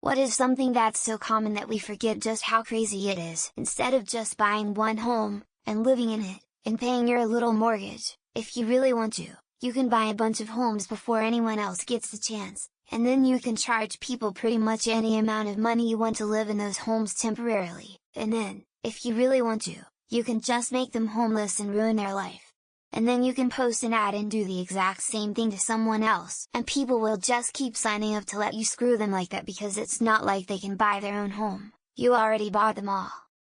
What is something that's so common that we forget just how crazy it is? Instead of just buying one home, and living in it, and paying your little mortgage, if you really want to, you can buy a bunch of homes before anyone else gets the chance, and then you can charge people pretty much any amount of money you want to live in those homes temporarily, and then, if you really want to, you can just make them homeless and ruin their life. And then you can post an ad and do the exact same thing to someone else, and people will just keep signing up to let you screw them like that because it's not like they can buy their own home, you already bought them all.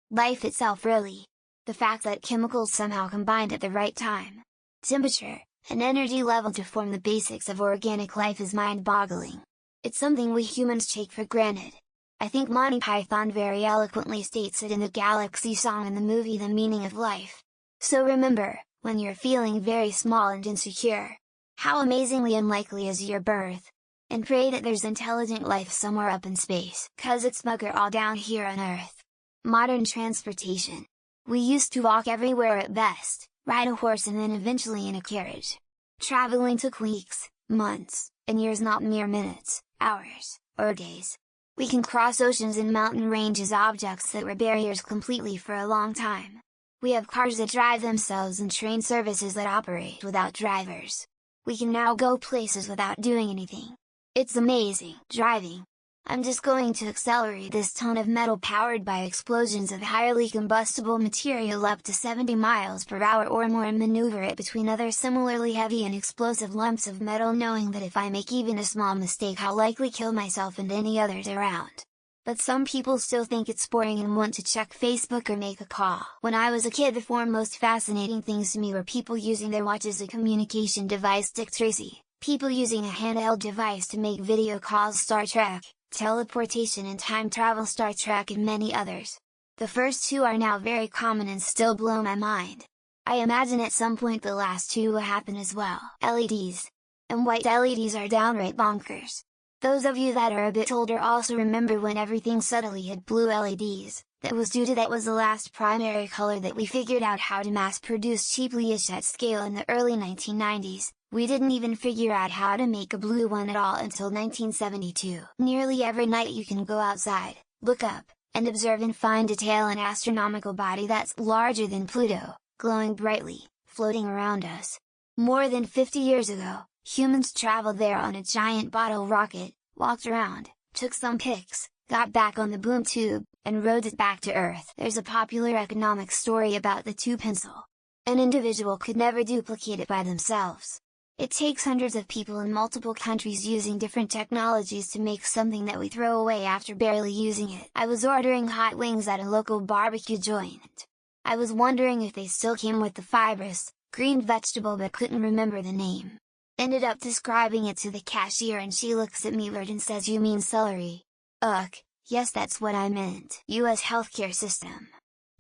Life itself really. The fact that chemicals somehow combined at the right time, temperature, and energy level to form the basics of organic life is mind-boggling. It's something we humans take for granted. I think Monty Python very eloquently states it in the Galaxy song in the movie The Meaning of Life. So remember, when you're feeling very small and insecure, how amazingly unlikely is your birth? And pray that there's intelligent life somewhere up in space, 'cause it's bugger all down here on Earth. Modern transportation. We used to walk everywhere at best, ride a horse and then eventually in a carriage. Traveling took weeks, months, and years, not mere minutes, hours, or days. We can cross oceans and mountain ranges, objects that were barriers completely for a long time. We have cars that drive themselves and train services that operate without drivers. We can now go places without doing anything. It's amazing. Driving. I'm just going to accelerate this ton of metal powered by explosions of highly combustible material up to 70 miles per hour or more and maneuver it between other similarly heavy and explosive lumps of metal, knowing that if I make even a small mistake I'll likely kill myself and any others around. But some people still think it's boring and want to check Facebook or make a call. When I was a kid, the four most fascinating things to me were people using their watch as a communication device, Dick Tracy, people using a handheld device to make video calls, Star Trek, teleportation and time travel, Star Trek, and many others. The first two are now very common and still blow my mind. I imagine at some point the last two will happen as well. LEDs. And white LEDs are downright bonkers. Those of you that are a bit older also remember when everything suddenly had blue LEDs. That was due to that was the last primary color that we figured out how to mass produce cheaply-ish at scale in the early 1990s. We didn't even figure out how to make a blue one at all until 1972. Nearly every night you can go outside, look up, and observe in fine detail an astronomical body that's larger than Pluto, glowing brightly, floating around us. More than 50 years ago, humans traveled there on a giant bottle rocket, walked around, took some pics, got back on the boom tube, and rode it back to Earth. There's a popular economic story about the tube pencil. An individual could never duplicate it by themselves. It takes hundreds of people in multiple countries using different technologies to make something that we throw away after barely using it. I was ordering hot wings at a local barbecue joint. I was wondering if they still came with the fibrous, green vegetable but couldn't remember the name. Ended up describing it to the cashier and she looks at me weird and says, "You mean celery?" Ugh, yes, that's what I meant. US healthcare system.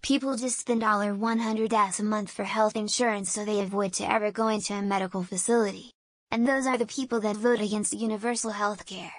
People just spend $100 a month for health insurance so they avoid to ever going to a medical facility. And those are the people that vote against universal healthcare.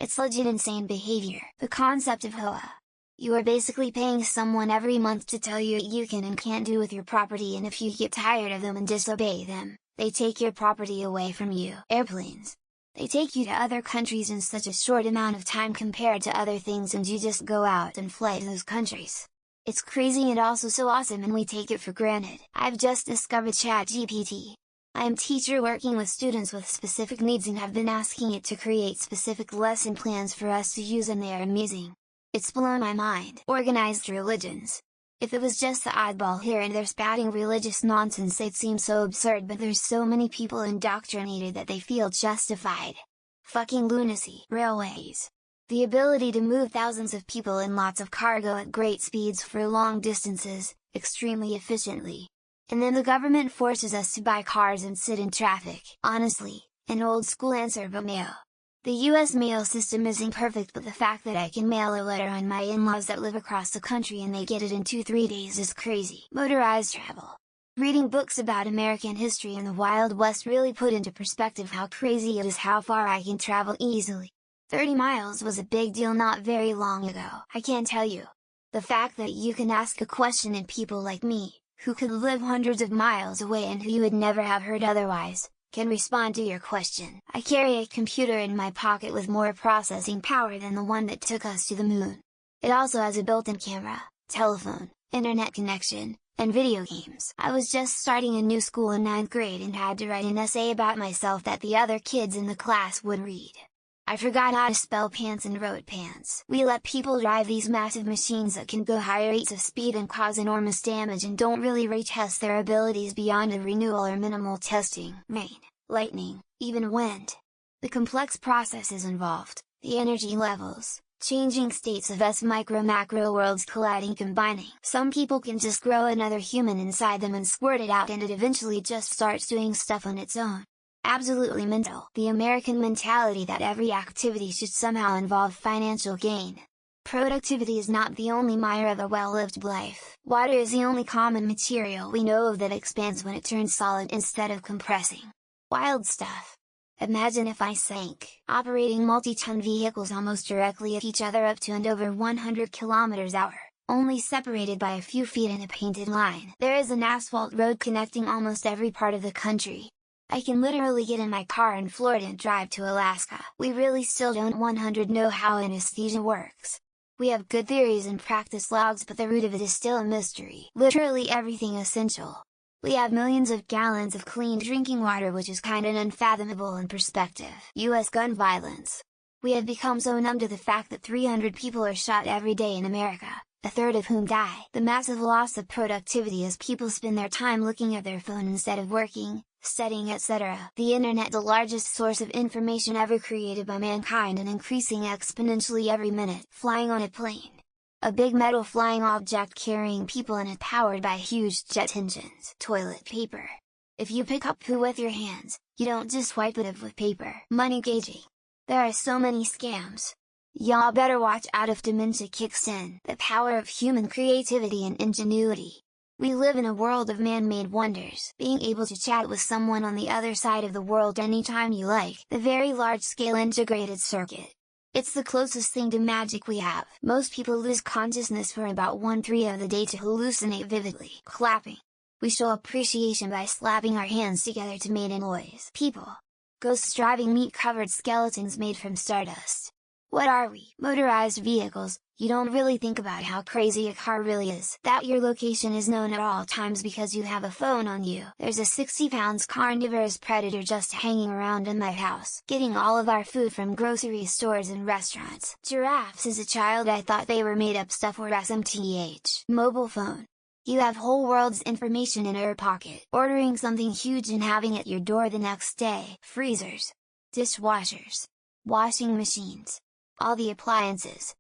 It's legit insane behavior. The concept of HOA. You are basically paying someone every month to tell you what you can and can't do with your property, and if you get tired of them and disobey them, they take your property away from you. Airplanes. They take you to other countries in such a short amount of time compared to other things, and you just go out and fly to those countries. It's crazy and also so awesome, and we take it for granted. I've just discovered ChatGPT. I am teacher working with students with specific needs and have been asking it to create specific lesson plans for us to use, and they are amazing. It's blown my mind. Organized religions. If it was just the oddball here and there spouting religious nonsense, it'd seem so absurd, but there's so many people indoctrinated that they feel justified. Fucking lunacy. Railways. The ability to move thousands of people and lots of cargo at great speeds for long distances, extremely efficiently. And then the government forces us to buy cars and sit in traffic. Honestly, an old school answer, but mail. The US mail system isn't perfect, but the fact that I can mail a letter on my in-laws that live across the country and they get it in 2-3 days is crazy. Motorized travel. Reading books about American history and the Wild West really put into perspective how crazy it is how far I can travel easily. 30 miles was a big deal not very long ago. I can't tell you. The fact that you can ask a question and people like me, who could live hundreds of miles away and who you would never have heard otherwise, can respond to your question. I carry a computer in my pocket with more processing power than the one that took us to the moon. It also has a built-in camera, telephone, internet connection, and video games. I was just starting a new school in 9th grade and had to write an essay about myself that the other kids in the class would read. I forgot how to spell pants and wrote pants. We let people drive these massive machines that can go higher rates of speed and cause enormous damage and don't really retest their abilities beyond a renewal or minimal testing. Rain, lightning, even wind. The complex processes involved, the energy levels, changing states of micro-macro worlds colliding combining. Some people can just grow another human inside them and squirt it out and it eventually just starts doing stuff on its own. Absolutely mental. The American mentality that every activity should somehow involve financial gain. Productivity is not the only measure of a well-lived life. Water is the only common material we know of that expands when it turns solid instead of compressing. Wild stuff. Imagine if I sank, operating multi-ton vehicles almost directly at each other up to and over 100 km/h, only separated by a few feet in a painted line. There is an asphalt road connecting almost every part of the country. I can literally get in my car in Florida and drive to Alaska. We really still don't 100% know how anesthesia works. We have good theories and practice logs, but the root of it is still a mystery. Literally everything essential. We have millions of gallons of clean drinking water, which is kinda unfathomable in perspective. US gun violence. We have become so numb to the fact that 300 people are shot every day in America, a third of whom die. The massive loss of productivity as people spend their time looking at their phone instead of working, studying, etc. The internet, the largest source of information ever created by mankind and increasing exponentially every minute. Flying on a plane. A big metal flying object carrying people in it powered by huge jet engines. Toilet paper. If you pick up poo with your hands, you don't just wipe it off with paper. Money gauging. There are so many scams. Y'all better watch out if dementia kicks in. The power of human creativity and ingenuity. We live in a world of man-made wonders. Being able to chat with someone on the other side of the world anytime you like. The very large-scale integrated circuit. It's the closest thing to magic we have. Most people lose consciousness for about 1/3 of the day to hallucinate vividly. Clapping. We show appreciation by slapping our hands together to make a noise. People. Ghosts driving meat-covered skeletons made from stardust. What are we? Motorized vehicles. You don't really think about how crazy a car really is. That your location is known at all times because you have a phone on you. There's a 60-pound carnivorous predator just hanging around in my house, getting all of our food from grocery stores and restaurants. Giraffes. As a child I thought they were made up stuff or SMTH. Mobile phone. You have whole world's information in your pocket. Ordering something huge and having it at your door the next day. Freezers. Dishwashers. Washing machines. All the appliances,